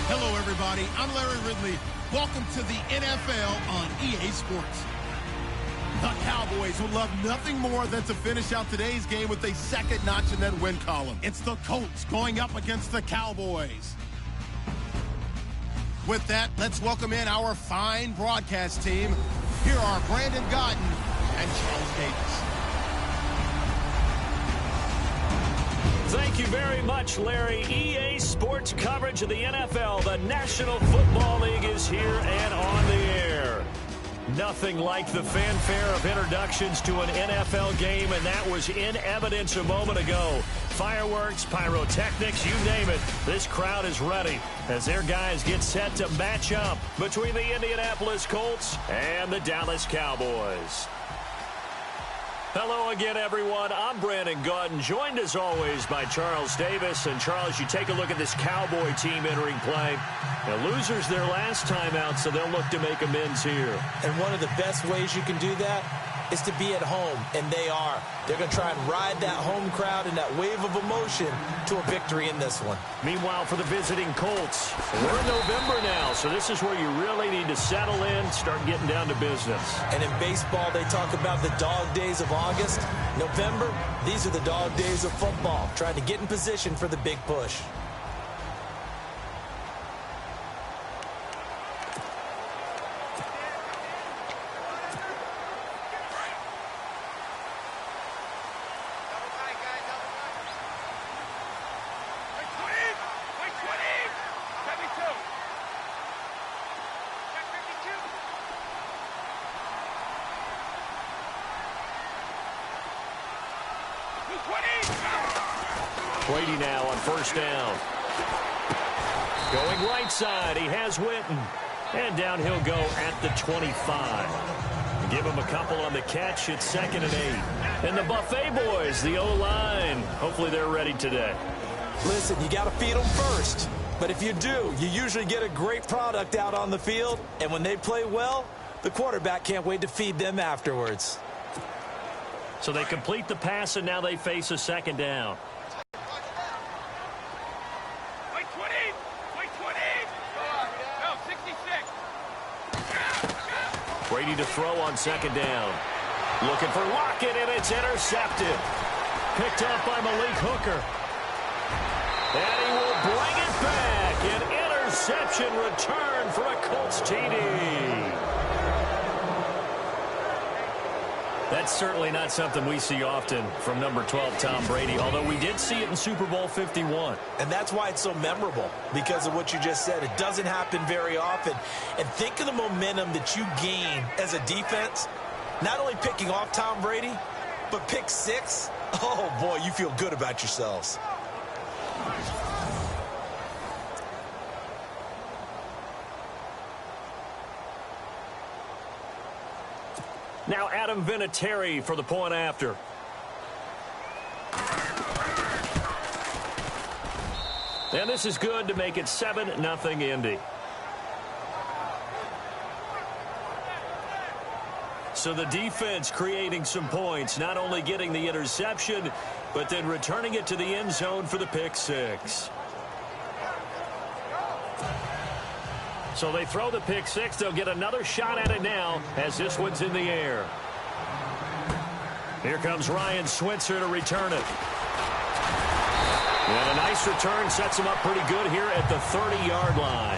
Hello, everybody. I'm Larry Ridley. Welcome to the NFL on EA Sports. The Cowboys would love nothing more than to finish out today's game with a second notch in that win column. It's the Colts going up against the Cowboys. With that, let's welcome in our fine broadcast team. Here are Brandon Godden and Charles Davis. Thank you very much, Larry. EA Sports coverage of the NFL. The National Football League is here and on the air. Nothing like the fanfare of introductions to an NFL game, and that was in evidence a moment ago. Fireworks, pyrotechnics, you name it. This crowd is ready as their guys get set to match up between the Indianapolis Colts and the Dallas Cowboys. Hello again, everyone. I'm Brandon Godden, joined as always by Charles Davis. And Charles, you take a look at this Cowboy team entering play. Now, losers their last time out, so they'll look to make amends here. And one of the best ways you can do that is to be at home, and they are. They're going to try and ride that home crowd and that wave of emotion to a victory in this one. Meanwhile, for the visiting Colts, we're in November now, so this is where you really need to settle in, start getting down to business. And in baseball, they talk about the dog days of August. November, these are the dog days of football, trying to get in position for the big push. Brady now on first down. Going right side, he has Witten. And down he'll go at the 25. Give him a couple on the catch. It's 2nd and 8. And the Buffet boys, the O-line, hopefully they're ready today. Listen, you got to feed them first. But if you do, you usually get a great product out on the field. And when they play well, the quarterback can't wait to feed them afterwards. So they complete the pass, and now they face a 2nd down. Brady to throw on 2nd down. Looking for Lockett, and it's intercepted. Picked up by Malik Hooker. And he will bring it back. An interception return for a Colts TD. That's certainly not something we see often from number 12, Tom Brady, although we did see it in Super Bowl 51. And that's why it's so memorable, because of what you just said. It doesn't happen very often. And think of the momentum that you gain as a defense, not only picking off Tom Brady, but pick 6. Oh, boy, you feel good about yourselves. Now Adam Vinatieri for the point after. And this is good to make it 7-0 Indy. So the defense creating some points, not only getting the interception, but then returning it to the end zone for the pick 6. So they throw the pick 6. They'll get another shot at it now as this one's in the air. Here comes Ryan Switzer to return it. And a nice return sets him up pretty good here at the 30-yard line.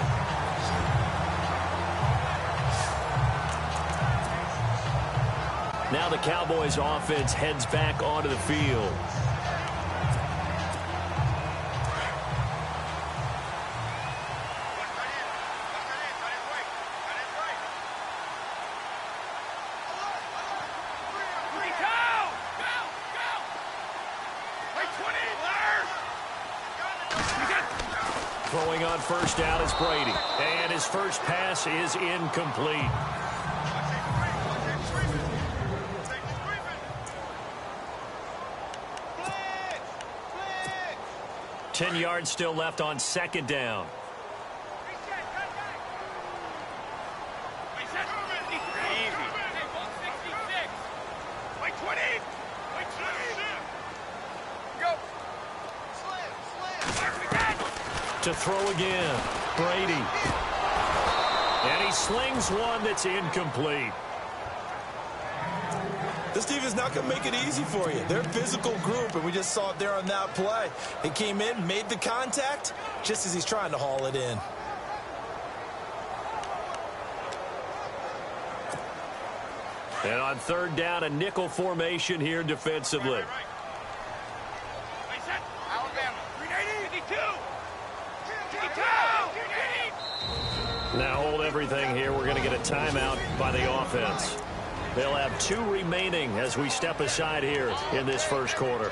Now the Cowboys offense heads back onto the field. Throwing on first down is Brady. And his first pass is incomplete. Blitz! 10 yards still left on 2nd down. To throw again. Brady. And he slings one that's incomplete. This team is not going to make it easy for you. They're a physical group, and we just saw it there on that play. He came in, made the contact, just as he's trying to haul it in. And on third down, a nickel formation here defensively. Now hold everything here. We're going to get a timeout by the offense. They'll have 2 remaining as we step aside here in this first quarter.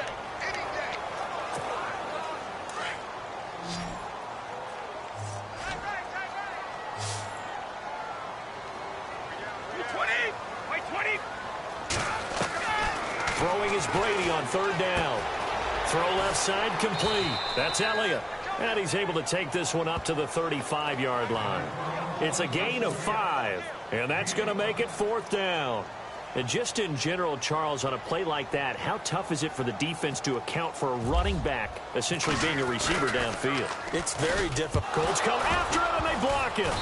Throwing is Brady on third down. Throw left side complete. That's Elliott. And he's able to take this one up to the 35-yard line. It's a gain of 5, and that's going to make it fourth down. And just in general, Charles, on a play like that, how tough is it for the defense to account for a running back essentially being a receiver downfield? It's very difficult. Colts come after it, and they block it.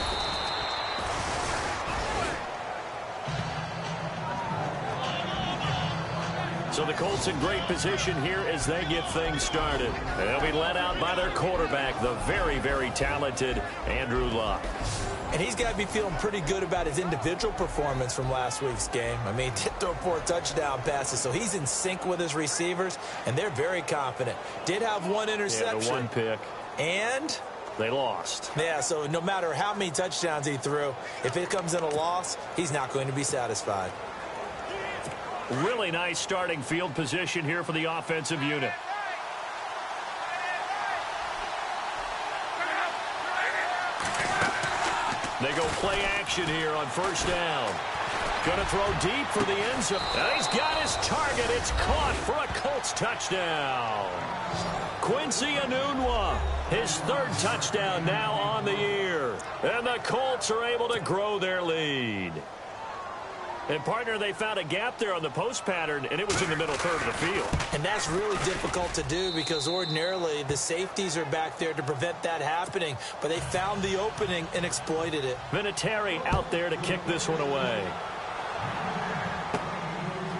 So the Colts in great position here as they get things started. They'll be led out by their quarterback, the very, very talented Andrew Luck. And he's got to be feeling pretty good about his individual performance from last week's game. I mean, did throw 4 touchdown passes, so he's in sync with his receivers, and they're very confident. Did have 1 interception. Yeah, the 1 pick. And they lost. Yeah, so no matter how many touchdowns he threw, if it comes in a loss, he's not going to be satisfied. Really nice starting field position here for the offensive unit. They go play action here on first down. Going to throw deep for the end zone. And he's got his target. It's caught for a Colts touchdown. Quincy Enunwa, his 3rd touchdown now on the year. And the Colts are able to grow their lead. And, partner, they found a gap there on the post pattern, and it was in the middle third of the field. And that's really difficult to do because ordinarily the safeties are back there to prevent that happening. But they found the opening and exploited it. Vinatieri out there to kick this one away.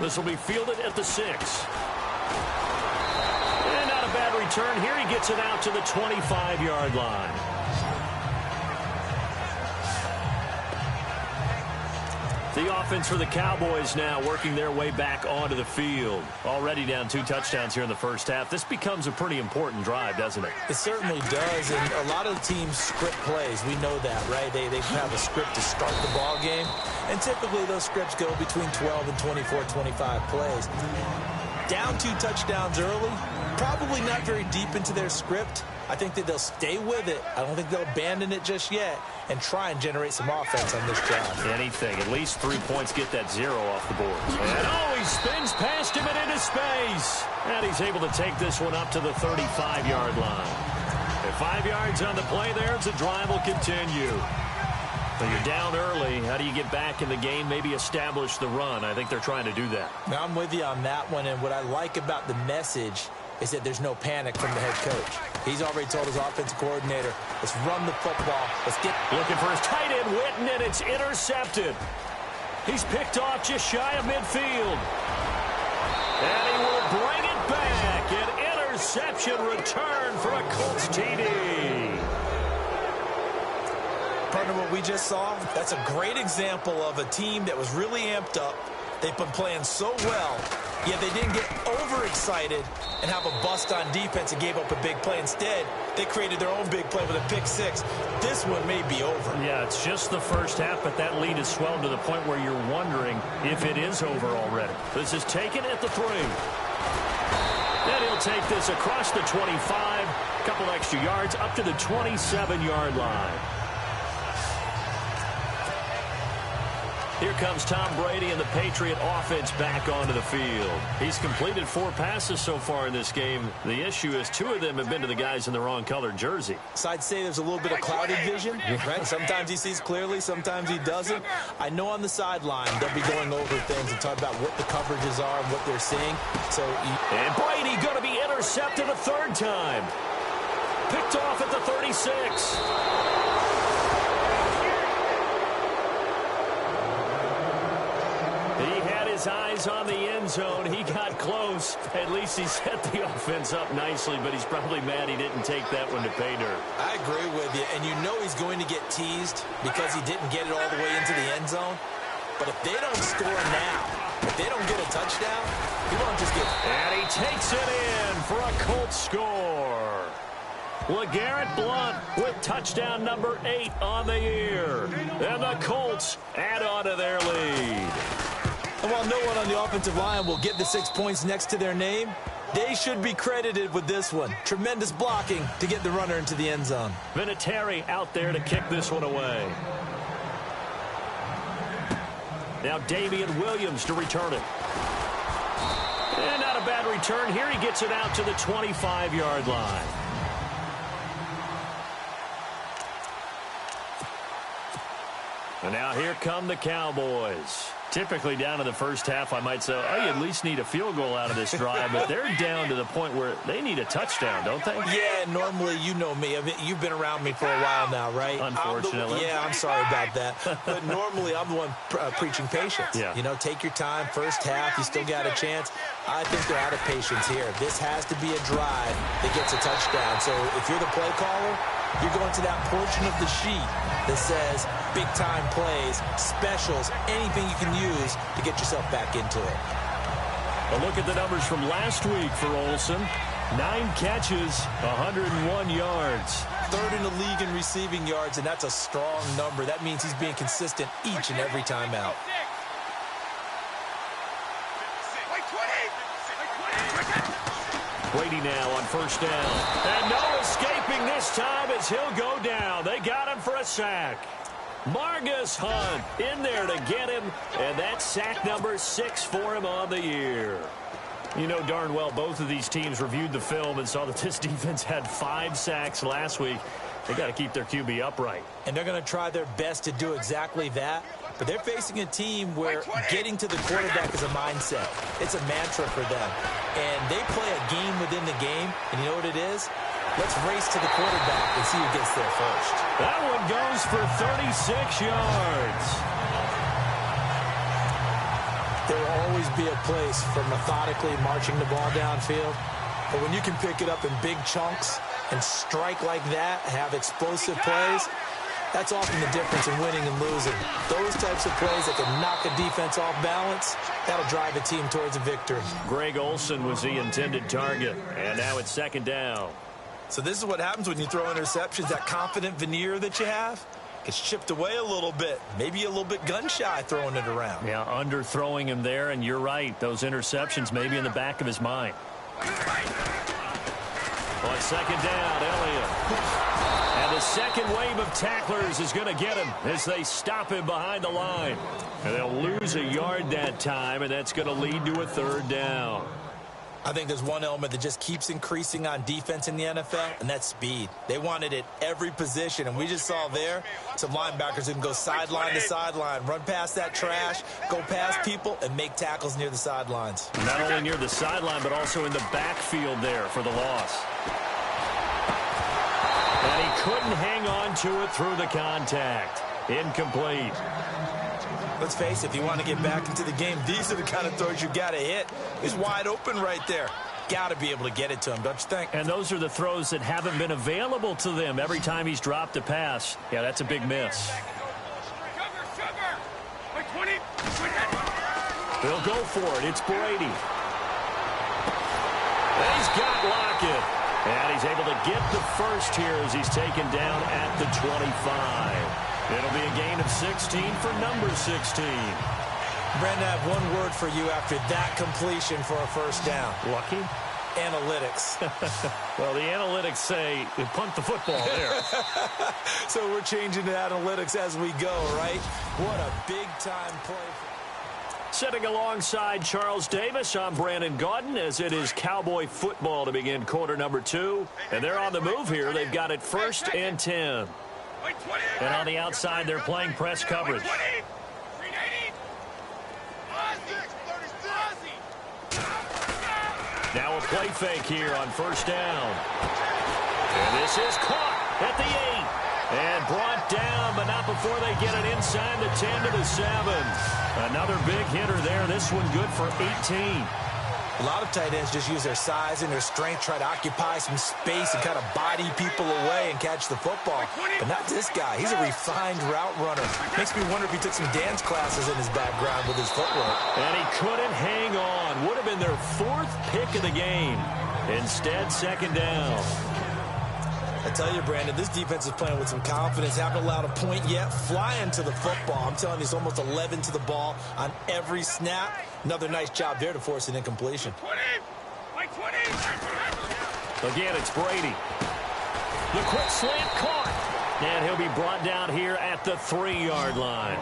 This will be fielded at the 6. And not a bad return here. He gets it out to the 25-yard line. The offense for the Cowboys now working their way back onto the field. Already down 2 touchdowns here in the first half. This becomes a pretty important drive, doesn't it? It certainly does, and a lot of the teams script plays. We know that, right? They have a script to start the ball game, and typically those scripts go between 12 and 24, 25 plays. Down 2 touchdowns early, probably not very deep into their script. I think that they'll stay with it. I don't think they'll abandon it just yet and try and generate some offense on this drive. Anything. At least 3 points, get that 0 off the board. And he spins past him and into space. And he's able to take this one up to the 35-yard line. And 5 yards on the play there as the drive will continue. When you're down early, how do you get back in the game, maybe establish the run? I think they're trying to do that. Now, I'm with you on that one, and what I like about the message is that there's no panic from the head coach. He's already told his offensive coordinator, let's run the football. Let's get... Looking for his tight end, Witten, and it's intercepted. He's picked off just shy of midfield. And he will bring it back. An interception return for a Colts TD. Partner, what we just saw, that's a great example of a team that was really amped up. They've been playing so well, yet they didn't get overexcited and have a bust on defense and gave up a big play. Instead, they created their own big play with a pick-6. This one may be over. Yeah, it's just the first half, but that lead is swelled to the point where you're wondering if it is over already. This is taken at the 3. Then he'll take this across the 25, a couple extra yards, up to the 27-yard line. Here comes Tom Brady and the Patriot offense back onto the field. He's completed 4 passes so far in this game. The issue is 2 of them have been to the guys in the wrong colored jersey. So I'd say there's a little bit of clouded vision, right? Sometimes he sees clearly, sometimes he doesn't. I know on the sideline they'll be going over things and talk about what the coverages are and what they're seeing. And Brady going to be intercepted a 3rd time. Picked off at the 36. He had his eyes on the end zone. He got close. At least he set the offense up nicely, but he's probably mad he didn't take that one to pay dirt. I agree with you, and you know he's going to get teased because he didn't get it all the way into the end zone. But if they don't score now, if they don't get a touchdown, he won't just get... And he takes it in for a Colts score. LeGarrette Blount with touchdown number 8 on the year. And the Colts add on to their lead. And while no one on the offensive line will get the 6 points next to their name, they should be credited with this one. Tremendous blocking to get the runner into the end zone. Vinatieri out there to kick this one away. Now Damian Williams to return it. And not a bad return. Here he gets it out to the 25-yard line. And now here come the Cowboys. Typically down to the first half, I might say, oh, you at least need a field goal out of this drive. But they're down to the point where they need a touchdown, don't they? Yeah, normally, you know me. You've been around me for a while now, right? Unfortunately. I'm sorry about that. But normally, I'm the one preaching patience. Yeah. You know, take your time. First half, you still got a chance. I think they're out of patience here. This has to be a drive that gets a touchdown. So if you're the play caller, you're going to that portion of the sheet that says big-time plays, specials, anything you can use to get yourself back into it. A look at the numbers from last week for Olsen. 9 catches, 101 yards. Third in the league in receiving yards, and that's a strong number. That means he's being consistent each and every time out. Brady now on first down. And no escaping this time as he'll go down. They got him for a sack. Margus Hunt in there to get him. And that's sack number 6 for him on the year. You know darn well both of these teams reviewed the film and saw that this defense had 5 sacks last week. They got to keep their QB upright. And they're going to try their best to do exactly that. But they're facing a team where getting to the quarterback is a mindset. It's a mantra for them. And they play a game within the game. And you know what it is? Let's race to the quarterback and see who gets there first. That one goes for 36 yards. There will always be a place for methodically marching the ball downfield. But when you can pick it up in big chunks and strike like that, have explosive plays, that's often the difference in winning and losing. Those types of plays that can knock a defense off balance, that'll drive a team towards a victory. Greg Olsen was the intended target, and now it's second down. So this is what happens when you throw interceptions. That confident veneer that you have gets chipped away a little bit. Maybe a little bit gun-shy throwing it around. Yeah, underthrowing him there, and you're right. Those interceptions may be in the back of his mind. On second down, Elliott. And the second wave of tacklers is going to get him as they stop him behind the line. And they'll lose a yard that time, and that's going to lead to a third down. I think there's one element that just keeps increasing on defense in the NFL, and that's speed. They want it at every position, and we just saw there some linebackers who can go sideline to sideline, run past that trash, go past people, and make tackles near the sidelines. Not only near the sideline, but also in the backfield there for the loss. And he couldn't hang on to it through the contact. Incomplete. Let's face it, if you want to get back into the game, these are the kind of throws you got to hit. He's wide open right there. Got to be able to get it to him, don't you think? And those are the throws that haven't been available to them every time he's dropped a pass. Yeah, that's a big miss. They'll go for it. It's Brady. And he's got Lockett. And he's able to get the first here as he's taken down at the 25. It'll be a gain of 16 for number 16. Brandon, I have one word for you after that completion for a first down. Lucky? Analytics. Well, the analytics say punt the football there. So we're changing to analytics as we go, right? What a big-time play. Sitting alongside Charles Davis, I'm Brandon Gaudin as it is Cowboy football to begin quarter number 2. And they're on the move here. They've got it 1st and 10. And on the outside, they're playing press coverage. Now a play fake here on first down. And this is caught at the 8. And brought down, but not before they get it inside the 10 to the 7. Another big hitter there. This one good for 18. A lot of tight ends just use their size and their strength, try to occupy some space and kind of body people away and catch the football. But not this guy. He's a refined route runner. Makes me wonder if he took some dance classes in his background with his footwork. And he couldn't hang on. Would have been their 4th pick of the game. Instead, 2nd down. I tell you, Brandon, this defense is playing with some confidence. Haven't allowed a point yet. Flying to the football. I'm telling you, it's almost 11 to the ball on every snap. Another nice job there to force an incompletion. Again, it's Brady. The quick slant caught. And he'll be brought down here at the 3-yard line.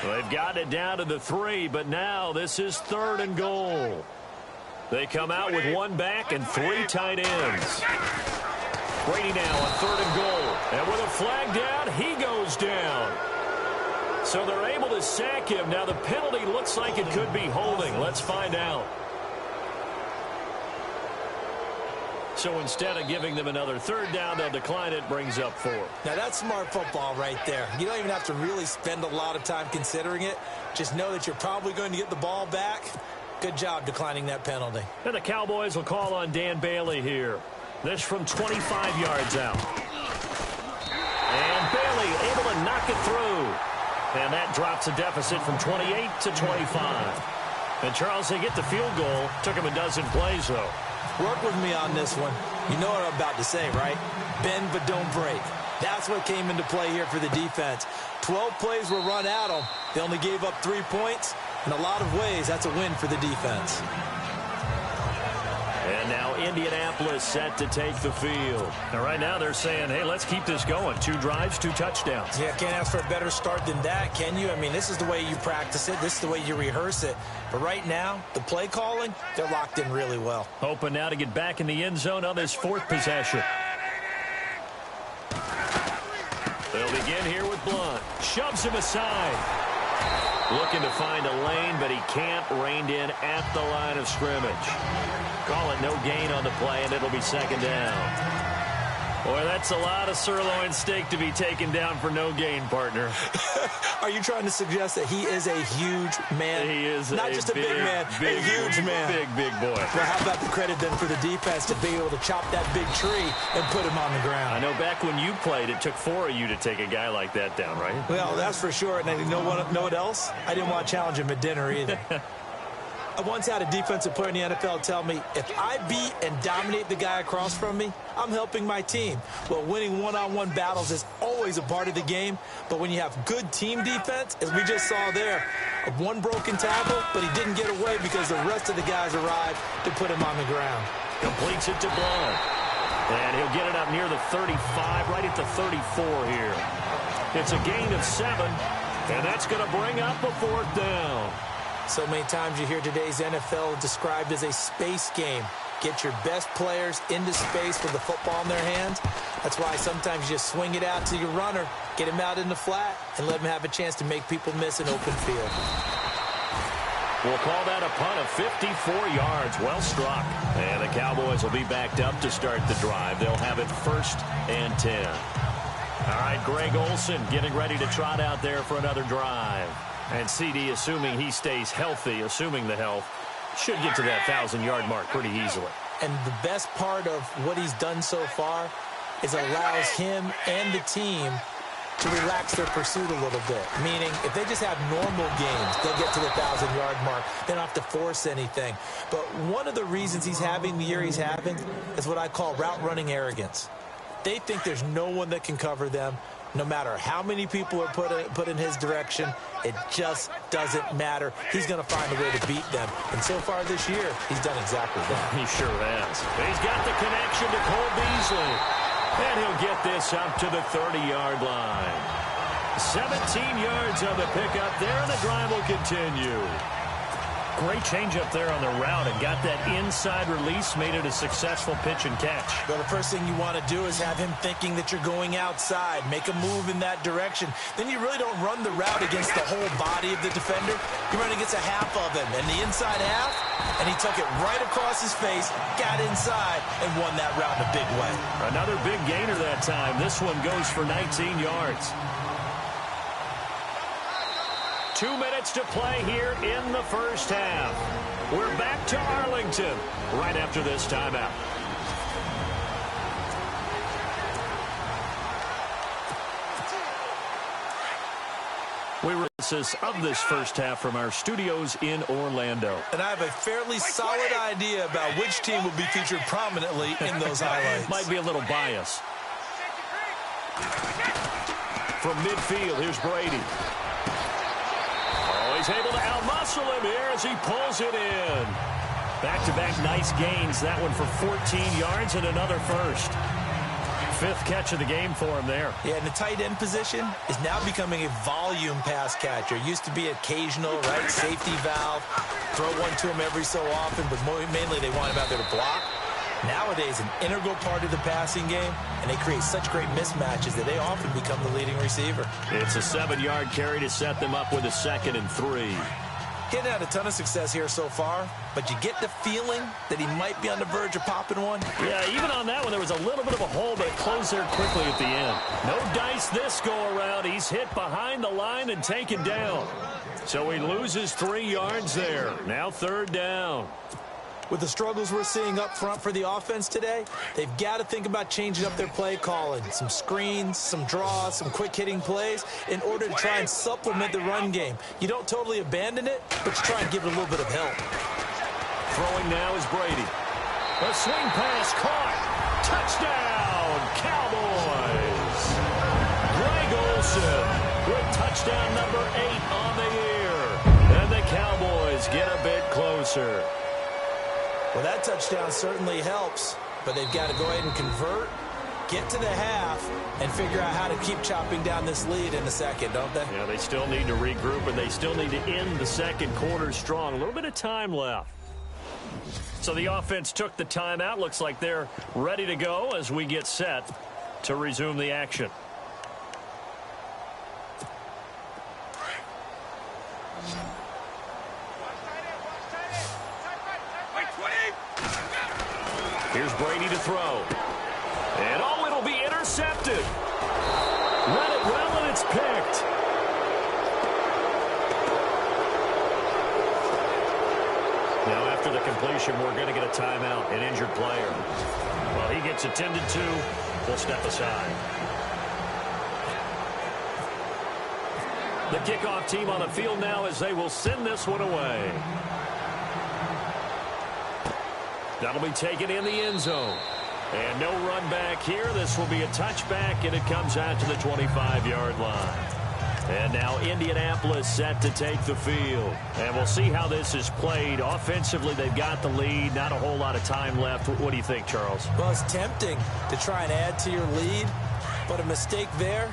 They've got it down to the 3, but now this is 3rd and goal. They come out with 1 back and 3 tight ends. Brady now on 3rd and goal. And with a flag down, he goes down. So they're able to sack him. Now the penalty looks like it could be holding. Let's find out. So instead of giving them another 3rd down, they'll decline it, brings up 4. Now that's smart football right there. You don't even have to really spend a lot of time considering it. Just know that you're probably going to get the ball back. Good job declining that penalty. And the Cowboys will call on Dan Bailey here. This from 25 yards out. And Bailey able to knock it through. And that drops a deficit from 28 to 25. And Charles, they get the field goal. Took him a dozen plays, though. Work with me on this one. You know what I'm about to say, right? Bend but don't break. That's what came into play here for the defense. 12 plays were run at them. They only gave up 3 points. In a lot of ways, that's a win for the defense. And now Indianapolis set to take the field. And right now they're saying, hey, let's keep this going. 2 drives, 2 touchdowns. Yeah, can't ask for a better start than that, can you? I mean, this is the way you practice it. This is the way you rehearse it. But right now, the play calling, they're locked in really well. Hoping now to get back in the end zone on this 4th possession. They'll begin here with Blunt. Shoves him aside. Looking to find a lane, but he can't. Reined in at the line of scrimmage. Call it no gain on the play, and it'll be 2nd down. Boy, that's a lot of sirloin steak to be taken down for no gain, partner. Are you trying to suggest that he is a huge man? He is not just a big man, a huge man. Big boy. Well, how about the credit then for the defense to be able to chop that big tree and put him on the ground? I know back when you played, it took 4 of you to take a guy like that down, right? Well, that's for sure. And you know what else? I didn't want to challenge him at dinner either. I once had a defensive player in the NFL tell me, if I beat and dominate the guy across from me, I'm helping my team. Well, winning one-on-one battles is always a part of the game, but when you have good team defense, as we just saw there, 1 broken tackle, but he didn't get away because the rest of the guys arrived to put him on the ground. Completes it to Blunt. And he'll get it up near the 35, right at the 34 here. It's a gain of 7, and that's going to bring up a 4th down. So many times you hear today's NFL described as a space game. Get your best players into space with the football in their hands. That's why sometimes you just swing it out to your runner, get him out in the flat, and let him have a chance to make people miss an open field. We'll call that a punt of 54 yards. Well struck. And the Cowboys will be backed up to start the drive. They'll have it 1st and 10. All right, Greg Olsen getting ready to trot out there for another drive. And CD, assuming he stays healthy, assuming the health, should get to that 1,000-yard mark pretty easily. And the best part of what he's done so far is allows him and the team to relax their pursuit a little bit. Meaning, if they just have normal games, they'll get to the 1,000-yard mark. They don't have to force anything. But one of the reasons he's having the year he's having is what I call route running arrogance. They think there's no one that can cover them. No matter how many people are put in his direction, it just doesn't matter. He's going to find a way to beat them. And so far this year, he's done exactly that. He sure has. He's got the connection to Cole Beasley. And he'll get this up to the 30-yard line. 17 yards on the pickup there, and the drive will continue. Great changeup there on the route and got that inside release, made it a successful pitch and catch. Well, the first thing you want to do is have him thinking that you're going outside, make a move in that direction. Then you really don't run the route against the whole body of the defender. You run against a half of him, and the inside half, and he took it right across his face, got inside, and won that route in a big way. Another big gainer that time. This one goes for 19 yards. 2 minutes to play here in the first half. We're back to Arlington right after this timeout. We release of this first half from our studios in Orlando. And I have a fairly solid idea about which team will be featured prominently in those highlights. Might be a little bias. From midfield, here's Brady. Oh, he's able to outmuscle him here as he pulls it in. Back-to-back nice gains. That one for 14 yards and another first. Fifth catch of the game for him there. Yeah, and the tight end position is now becoming a volume pass catcher. Used to be occasional, right, safety valve. Throw one to him every so often, but mainly they want him out there to block. Nowadays, an integral part of the passing game, and they create such great mismatches that they often become the leading receiver. It's a 7-yard carry to set them up with a 2nd and 3. Getting had a ton of success here so far, but you get the feeling that he might be on the verge of popping one. Yeah, even on that one, there was a little bit of a hole, but it closed there quickly at the end. No dice this go-around. He's hit behind the line and taken down. So he loses 3 yards there. Now 3rd down. With the struggles we're seeing up front for the offense today, they've got to think about changing up their play calling. Some screens, some draws, some quick-hitting plays in order to try and supplement the run game. You don't totally abandon it, but you try and give it a little bit of help. Throwing now is Brady. A swing pass caught. Touchdown, Cowboys. Greg Olsen with touchdown number 8 on the year. And the Cowboys get a bit closer. Well, that touchdown certainly helps, but they've got to go ahead and convert, get to the half, and figure out how to keep chopping down this lead in the second, don't they? Yeah, they still need to regroup, and they still need to end the second quarter strong. A little bit of time left. So the offense took the timeout. Looks like they're ready to go as we get set to resume the action. Here's Brady to throw. And, oh, it'll be intercepted. Read it well, and it's picked. Now, after the completion, we're going to get a timeout, an injured player. Well, he gets attended to. We'll step aside. The kickoff team on the field now as they will send this one away. That'll be taken in the end zone. And no run back here. This will be a touchback, and it comes out to the 25-yard line. And now Indianapolis set to take the field. And we'll see how this is played. Offensively, they've got the lead. Not a whole lot of time left. What do you think, Charles? Well, it's tempting to try and add to your lead, but a mistake there,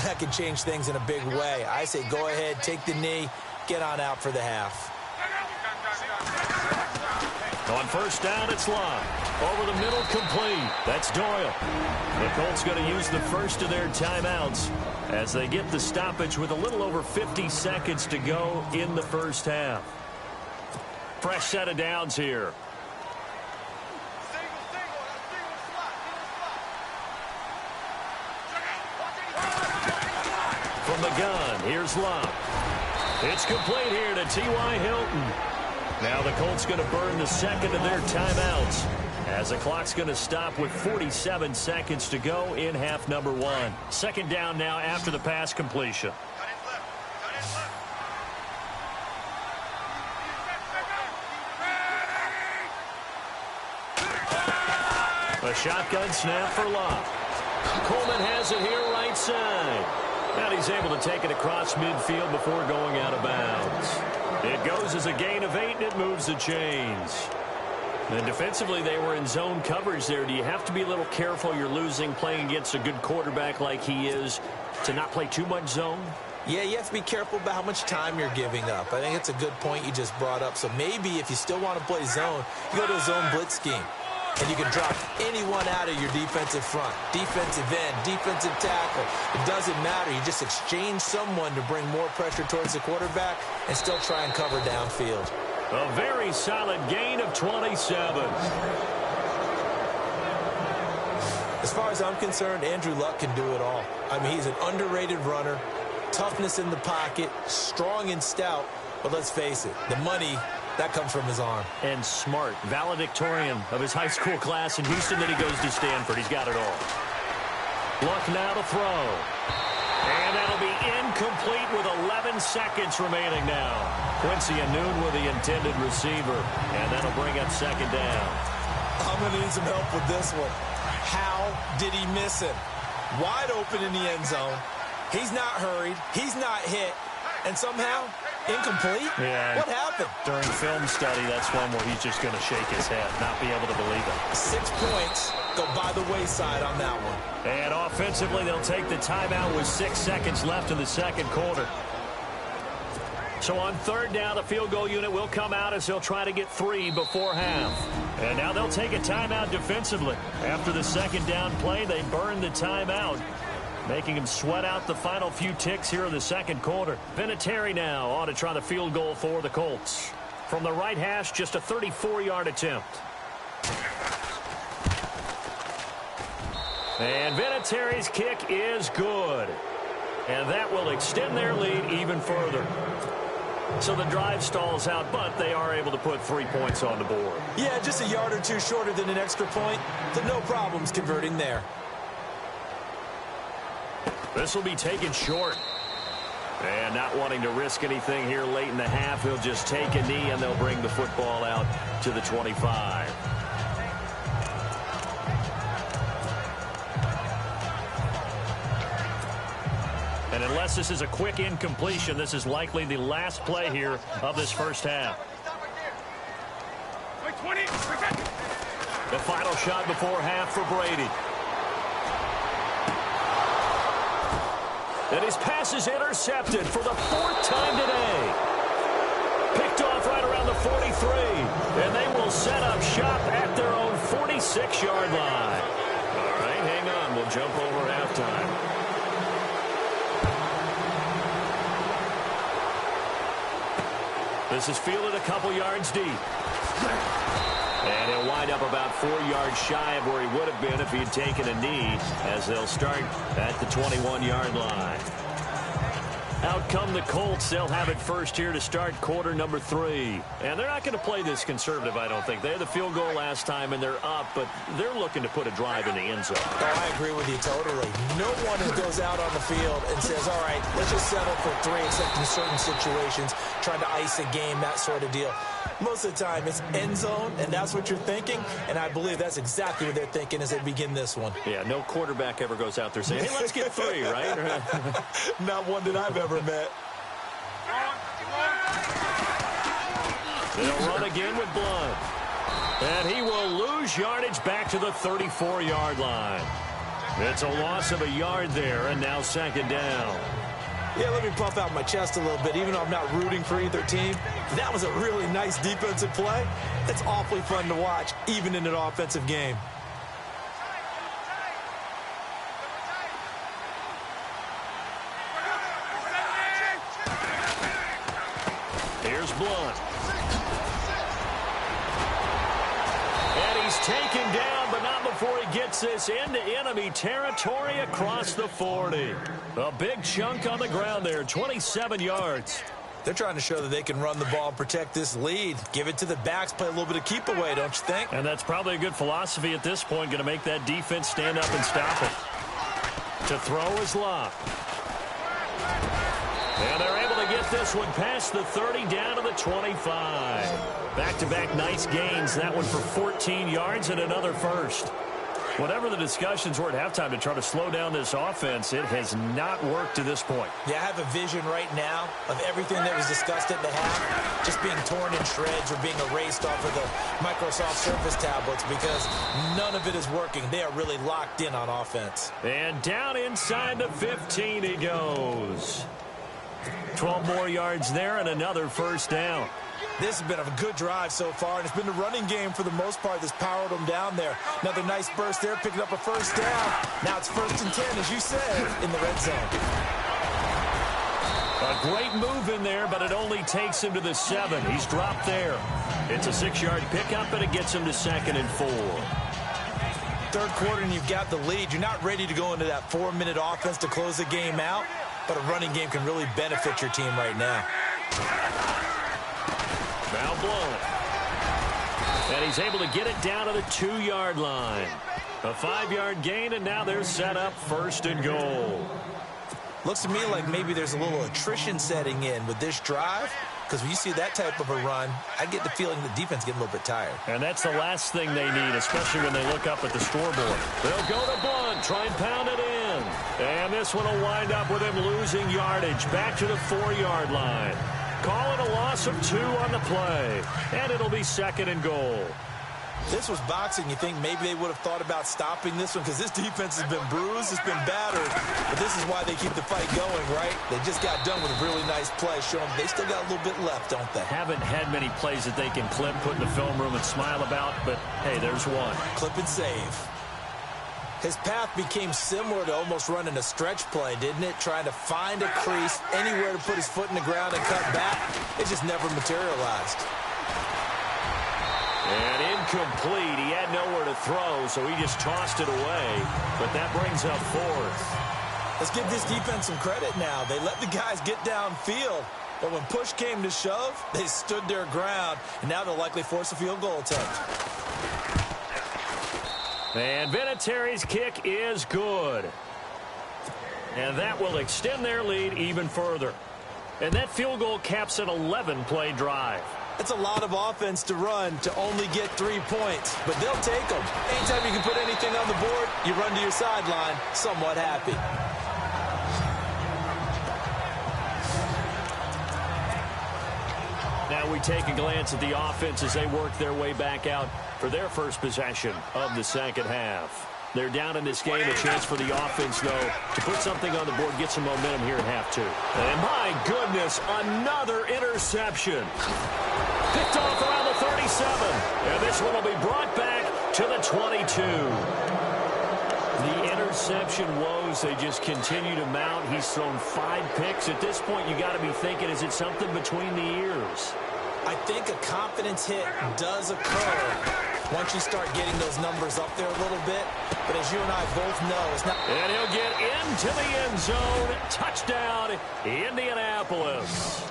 that can change things in a big way. I say go ahead, take the knee, get on out for the half. On first down, it's Love. Over the middle, complete. That's Doyle. The Colts going to use the first of their timeouts as they get the stoppage with a little over 50 seconds to go in the first half. Fresh set of downs here. From the gun, here's Love. It's complete here to T.Y. Hilton. Now the Colts going to burn the second of their timeouts as the clock's going to stop with 47 seconds to go in half number 1. Second down now after the pass completion. A shotgun snap for Love. Coleman has it here right side. And he's able to take it across midfield before going out of bounds. It goes as a gain of 8, and it moves the chains. And defensively, they were in zone coverage there. Do you have to be a little careful? You're losing playing against a good quarterback like he is to not play too much zone? Yeah, you have to be careful about how much time you're giving up. I think it's a good point you just brought up. So maybe if you still want to play zone, you go to a zone blitz scheme. And you can drop anyone out of your defensive front, defensive end, defensive tackle. It doesn't matter. You just exchange someone to bring more pressure towards the quarterback and still try and cover downfield. A very solid gain of 27. As far as I'm concerned, Andrew Luck can do it all. I mean, he's an underrated runner, toughness in the pocket, strong and stout. But let's face it, the money, that comes from his arm. And smart, valedictorian of his high school class in Houston. Then he goes to Stanford. He's got it all. Luck now to throw. And that'll be incomplete with 11 seconds remaining now. Quincy Anoon with the intended receiver. And that'll bring up second down. I'm going to need some help with this one. How did he miss him? Wide open in the end zone. He's not hurried. He's not hit. And somehow, incomplete? Yeah. What happened? During film study, that's one where he's just going to shake his head, not be able to believe it. 6 points go by the wayside on that one. And offensively, they'll take the timeout with 6 seconds left in the second quarter. So on third down, the field goal unit will come out as they'll try to get 3 before half. And now they'll take a timeout defensively. After the second down play, they burn the timeout, making him sweat out the final few ticks here in the second quarter. Vinatieri now on to try the field goal for the Colts. From the right hash, just a 34-yard attempt. And Vinatieri's kick is good. And that will extend their lead even further. So the drive stalls out, but they are able to put 3 points on the board. Yeah, just a yard or two shorter than an extra point. So no problems converting there. This will be taken short. And not wanting to risk anything here late in the half, he'll just take a knee, and they'll bring the football out to the 25. And unless this is a quick incompletion, this is likely the last play here of this first half. The final shot before half for Brady. And his pass is intercepted for the 4th time today. Picked off right around the 43. And they will set up shop at their own 46-yard line. All right, hang on. We'll jump over halftime. This is fielded a couple yards deep. And he'll wind up about 4 yards shy of where he would have been if he had taken a knee, as they'll start at the 21-yard line. Out come the Colts. They'll have it first here to start quarter number 3. And they're not going to play this conservative, I don't think. They had the field goal last time, and they're up, but they're looking to put a drive in the end zone. Oh, I agree with you totally. No one who goes out on the field and says, all right, let's just settle for 3, except in certain situations, trying to ice a game, that sort of deal. Most of the time, it's end zone, and that's what you're thinking, and I believe that's exactly what they're thinking as they begin this one. Yeah, no quarterback ever goes out there saying, hey, let's get 3, right? Not one that I've ever met. They'll run again with Blunt. And he will lose yardage back to the 34-yard line. It's a loss of a yard there, and now second down. Yeah, let me puff out my chest a little bit. Even though I'm not rooting for either team, that was a really nice defensive play. It's awfully fun to watch, even in an offensive game. Here's Blunt. And he's taken down, but not before he gets this into enemy territory across the 40. A big chunk on the ground there, 27 yards. They're trying to show that they can run the ball and protect this lead. Give it to the backs, play a little bit of keep away, don't you think? And that's probably a good philosophy at this point, going to make that defense stand up and stop it. To throw is Locke. And they're able to get this one past the 30 down to the 25. Back-to-back nice gains. That one for 14 yards and another first. Whatever the discussions were at halftime to try to slow down this offense, it has not worked to this point. Yeah, I have a vision right now of everything that was discussed at the half just being torn in shreds or being erased off of the Microsoft Surface tablets because none of it is working. They are really locked in on offense. And down inside the 15 he goes. 12 more yards there and another first down. This has been a good drive so far, and it's been the running game for the most part that's powered them down there. Another nice burst there, picking up a first down. Now it's 1st and 10, as you said, in the red zone. A great move in there, but it only takes him to the 7. He's dropped there. It's a 6-yard pickup, and it gets him to 2nd and 4. Third quarter, and you've got the lead. You're not ready to go into that 4-minute offense to close the game out, but a running game can really benefit your team right now. Now blown. And he's able to get it down to the 2-yard line. A 5-yard gain, and now they're set up 1st and goal. Looks to me like maybe there's a little attrition setting in with this drive, because when you see that type of a run, I get the feeling the defense getting a little bit tired. And that's the last thing they need, especially when they look up at the scoreboard. They'll go to Blunt, try and pound it in. And this one will wind up with him losing yardage back to the 4-yard line. Calling a loss of 2 on the play. And it'll be 2nd and goal. This was boxing. You think maybe they would have thought about stopping this one, because this defense has been bruised, it's been battered. But this is why they keep the fight going, right? They just got done with a really nice play, showing they still got a little bit left, don't they? Haven't had many plays that they can clip, put in the film room and smile about, but hey, there's one. Clip and save. His path became similar to almost running a stretch play, didn't it? Trying to find a crease, anywhere to put his foot in the ground and cut back. It just never materialized. And incomplete. He had nowhere to throw, so he just tossed it away. But that brings up 4th. Let's give this defense some credit now. They let the guys get downfield, but when push came to shove, they stood their ground, and now they'll likely force a field goal attempt. And Vinatieri's kick is good. And that will extend their lead even further. And that field goal caps an 11-play drive. It's a lot of offense to run to only get 3 points, but they'll take them. Anytime you can put anything on the board, you run to your sideline somewhat happy. Now we take a glance at the offense as they work their way back out for their first possession of the second half. They're down in this game. A chance for the offense, though, to put something on the board, get some momentum here at half 2. And my goodness, another interception. Picked off around the 37. And this one will be brought back to the 22. The interception woes, they just continue to mount. He's thrown 5 picks. At this point, you got to be thinking, is it something between the ears? I think a confidence hit does occur once you start getting those numbers up there a little bit. But as you and I both know, it's not... And he'll get into the end zone. Touchdown, Indianapolis.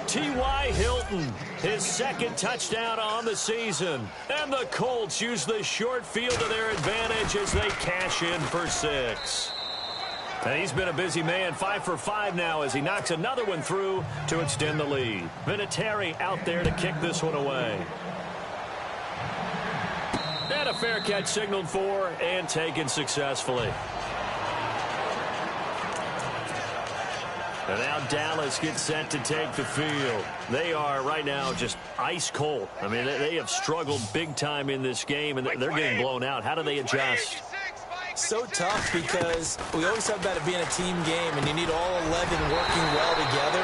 T.Y. Hilton, his 2nd touchdown on the season. And the Colts use the short field to their advantage as they cash in for 6. And he's been a busy man, 5 for 5 now as he knocks another one through to extend the lead. Vinatieri out there to kick this one away. And a fair catch signaled for and taken successfully. And now Dallas gets set to take the field. They are right now just ice cold. I mean, they have struggled big time in this game, and they're getting blown out. How do they adjust? So tough, because we always talk about it being a team game, and you need all 11 working well together.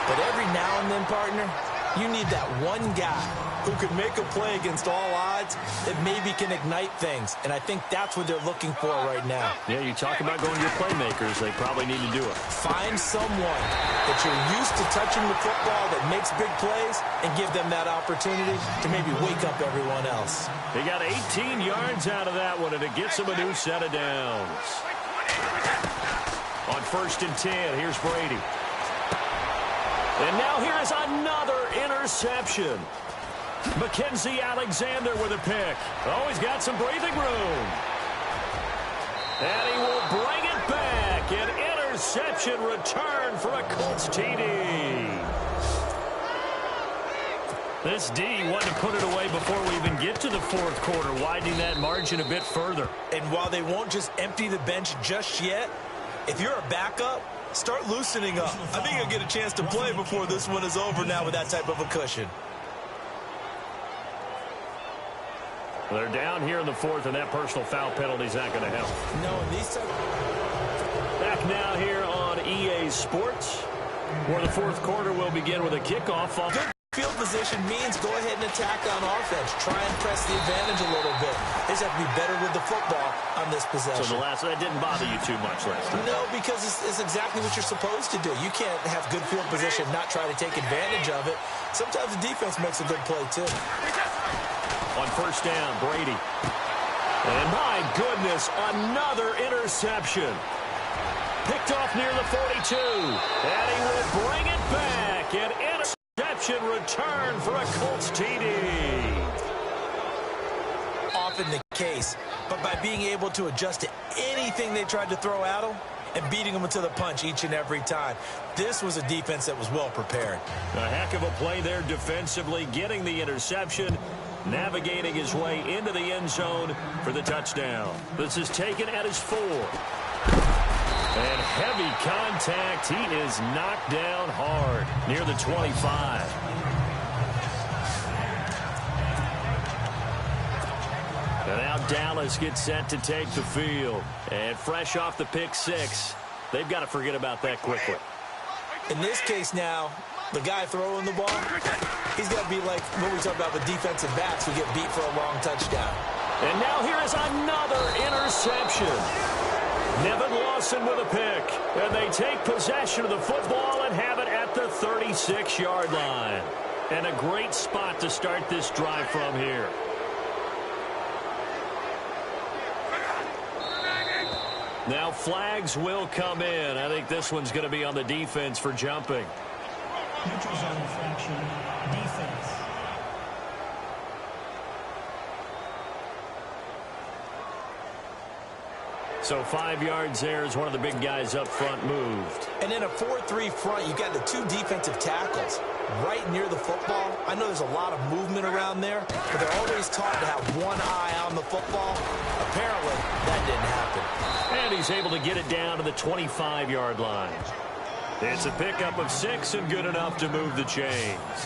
But every now and then, partner, you need that one guy who can make a play against all odds that maybe can ignite things. And I think that's what they're looking for right now. Yeah, you talk about going to your playmakers. They probably need to do it. Find someone that you're used to touching the football that makes big plays and give them that opportunity to maybe wake up everyone else. They got 18 yards out of that one, and it gets them a new set of downs. On 1st and 10, here's Brady. And now here is another interception. Mackenzie Alexander with a pick. Oh, he's got some breathing room. And he will bring it back. An interception return for a Colts TD. This D wanted to put it away before we even get to the 4th quarter, widening that margin a bit further. And while they won't just empty the bench just yet, if you're a backup, start loosening up. I think you'll get a chance to play before this one is over now with that type of a cushion. They're down here in the 4th, and that personal foul penalty is not going to help. No, and these type... Back now here on EA Sports. Where the fourth quarter will begin with a kickoff. Good field position means go ahead and attack on offense. Try and press the advantage a little bit. They just have to be better with the football on this possession. So that didn't bother you too much last time? No, because it's exactly what you're supposed to do. You can't have good field position, not try to take advantage of it. Sometimes the defense makes a good play, too. On first down, Brady. And my goodness, another interception. Picked off near the 42. And he will bring it back. An interception return for a Colts TD. Often the case, but by being able to adjust to anything they tried to throw at him and beating them to the punch each and every time. This was a defense that was well prepared. A heck of a play there defensively, getting the interception, navigating his way into the end zone for the touchdown. This is taken at his 4. And heavy contact. He is knocked down hard near the 25. And now Dallas gets set to take the field. And fresh off the pick 6, they've got to forget about that quickly. In this case now, the guy throwing the ball, he's got to be like what we talk about with defensive backs who get beat for a long touchdown. And now here is another interception. Nevin Lawson with a pick. And they take possession of the football and have it at the 36-yard line. And a great spot to start this drive from here. Now flags will come in. I think this one's going to be on the defense for jumping. Neutral zone infraction, defense. So 5 yards there as one of the big guys up front moved. And in a 4-3 front, you've got the 2 defensive tackles right near the football. I know there's a lot of movement around there, but they're always taught to have one eye on the football. Apparently, that didn't happen. And he's able to get it down to the 25-yard line. It's a pickup of 6 and good enough to move the chains.